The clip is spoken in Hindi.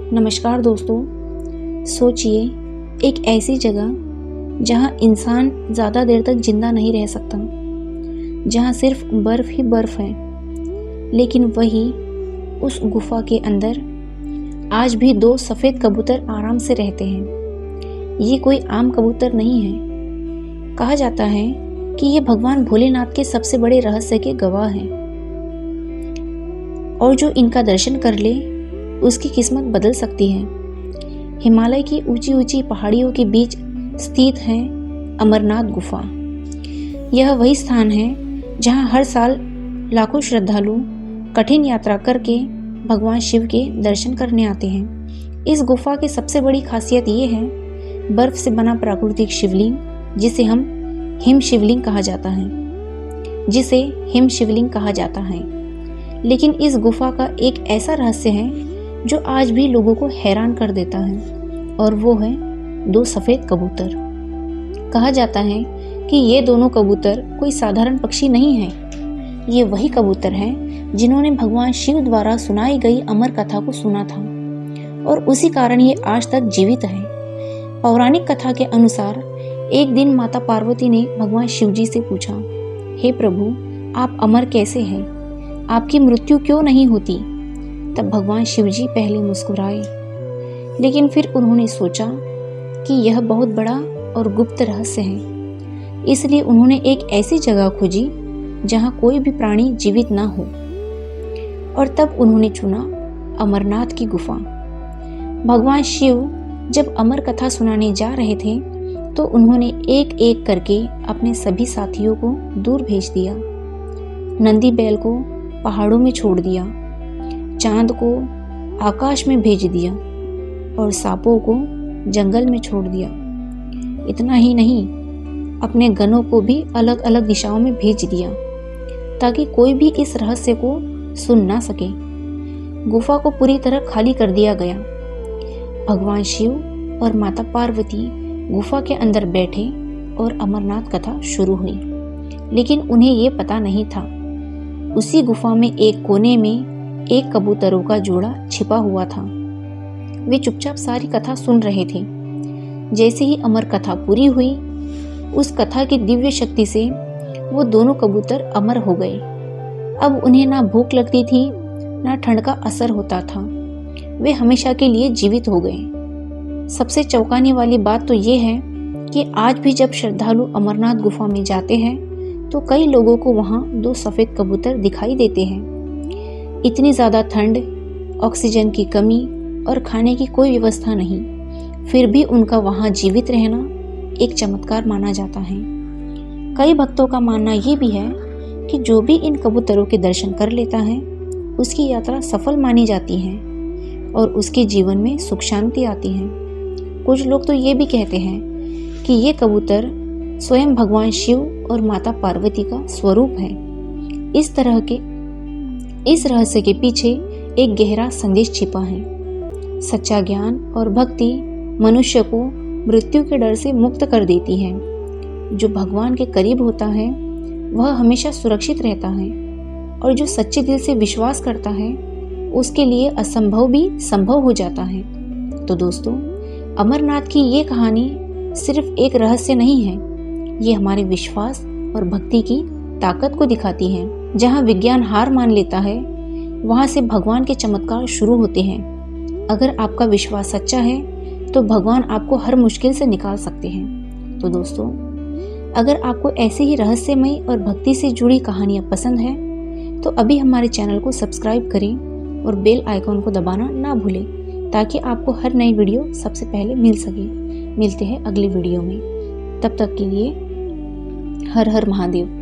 नमस्कार दोस्तों। सोचिए एक ऐसी जगह जहां इंसान ज़्यादा देर तक जिंदा नहीं रह सकता, जहां सिर्फ बर्फ ही बर्फ है, लेकिन वही उस गुफा के अंदर आज भी दो सफ़ेद कबूतर आराम से रहते हैं। ये कोई आम कबूतर नहीं है। कहा जाता है कि ये भगवान भोलेनाथ के सबसे बड़े रहस्य के गवाह हैं और जो इनका दर्शन कर ले उसकी किस्मत बदल सकती है। हिमालय की ऊंची ऊंची पहाड़ियों के बीच स्थित है अमरनाथ गुफा। यह वही स्थान है जहां हर साल लाखों श्रद्धालु कठिन यात्रा करके भगवान शिव के दर्शन करने आते हैं। इस गुफा की सबसे बड़ी खासियत ये है बर्फ से बना प्राकृतिक शिवलिंग, जिसे हिम शिवलिंग कहा जाता है। लेकिन इस गुफा का एक ऐसा रहस्य है जो आज भी लोगों को हैरान कर देता है, और वो है दो सफ़ेद कबूतर। कहा जाता है कि ये दोनों कबूतर कोई साधारण पक्षी नहीं हैं। ये वही कबूतर हैं जिन्होंने भगवान शिव द्वारा सुनाई गई अमर कथा को सुना था, और उसी कारण ये आज तक जीवित है। पौराणिक कथा के अनुसार एक दिन माता पार्वती ने भगवान शिव जी से पूछा, हे प्रभु, आप अमर कैसे हैं? आपकी मृत्यु क्यों नहीं होती? तब भगवान शिव जी पहले मुस्कुराए, लेकिन फिर उन्होंने सोचा कि यह बहुत बड़ा और गुप्त रहस्य है। इसलिए उन्होंने एक ऐसी जगह खोजी जहां कोई भी प्राणी जीवित ना हो, और तब उन्होंने चुना अमरनाथ की गुफा। भगवान शिव जब अमर कथा सुनाने जा रहे थे तो उन्होंने एक एक करके अपने सभी साथियों को दूर भेज दिया। नंदी बैल को पहाड़ों में छोड़ दिया, चांद को आकाश में भेज दिया, और सांपों को जंगल में छोड़ दिया। इतना ही नहीं, अपने गनों को भी अलग अलग दिशाओं में भेज दिया ताकि कोई भी इस रहस्य को सुन ना सके। गुफा को पूरी तरह खाली कर दिया गया। भगवान शिव और माता पार्वती गुफा के अंदर बैठे और अमरनाथ कथा शुरू हुई। लेकिन उन्हें ये पता नहीं था, उसी गुफा में एक कोने में एक कबूतरों का जोड़ा छिपा हुआ था। वे चुपचाप सारी कथा सुन रहे थे। जैसे ही अमर कथा पूरी हुई, उस कथा की दिव्य शक्ति से वो दोनों कबूतर अमर हो गए। अब उन्हें ना भूख लगती थी, ना ठंड का असर होता था। वे हमेशा के लिए जीवित हो गए। सबसे चौंकाने वाली बात तो ये है कि आज भी जब श्रद्धालु अमरनाथ गुफा में जाते हैं तो कई लोगों को वहाँ दो सफ़ेद कबूतर दिखाई देते हैं। इतनी ज़्यादा ठंड, ऑक्सीजन की कमी और खाने की कोई व्यवस्था नहीं, फिर भी उनका वहाँ जीवित रहना एक चमत्कार माना जाता है। कई भक्तों का मानना ये भी है कि जो भी इन कबूतरों के दर्शन कर लेता है उसकी यात्रा सफल मानी जाती है और उसके जीवन में सुख शांति आती है। कुछ लोग तो ये भी कहते हैं कि ये कबूतर स्वयं भगवान शिव और माता पार्वती का स्वरूप है। इस रहस्य के पीछे एक गहरा संदेश छिपा है। सच्चा ज्ञान और भक्ति मनुष्य को मृत्यु के डर से मुक्त कर देती है। जो भगवान के करीब होता है वह हमेशा सुरक्षित रहता है, और जो सच्चे दिल से विश्वास करता है उसके लिए असंभव भी संभव हो जाता है। तो दोस्तों, अमरनाथ की ये कहानी सिर्फ एक रहस्य नहीं है, ये हमारे विश्वास और भक्ति की ताकत को दिखाती है। जहाँ विज्ञान हार मान लेता है वहाँ से भगवान के चमत्कार शुरू होते हैं। अगर आपका विश्वास सच्चा है तो भगवान आपको हर मुश्किल से निकाल सकते हैं। तो दोस्तों, अगर आपको ऐसे ही रहस्यमय और भक्ति से जुड़ी कहानियाँ पसंद हैं तो अभी हमारे चैनल को सब्सक्राइब करें और बेल आइकॉन को दबाना ना भूलें, ताकि आपको हर नई वीडियो सबसे पहले मिल सके। मिलते हैं अगली वीडियो में। तब तक के लिए हर हर महादेव।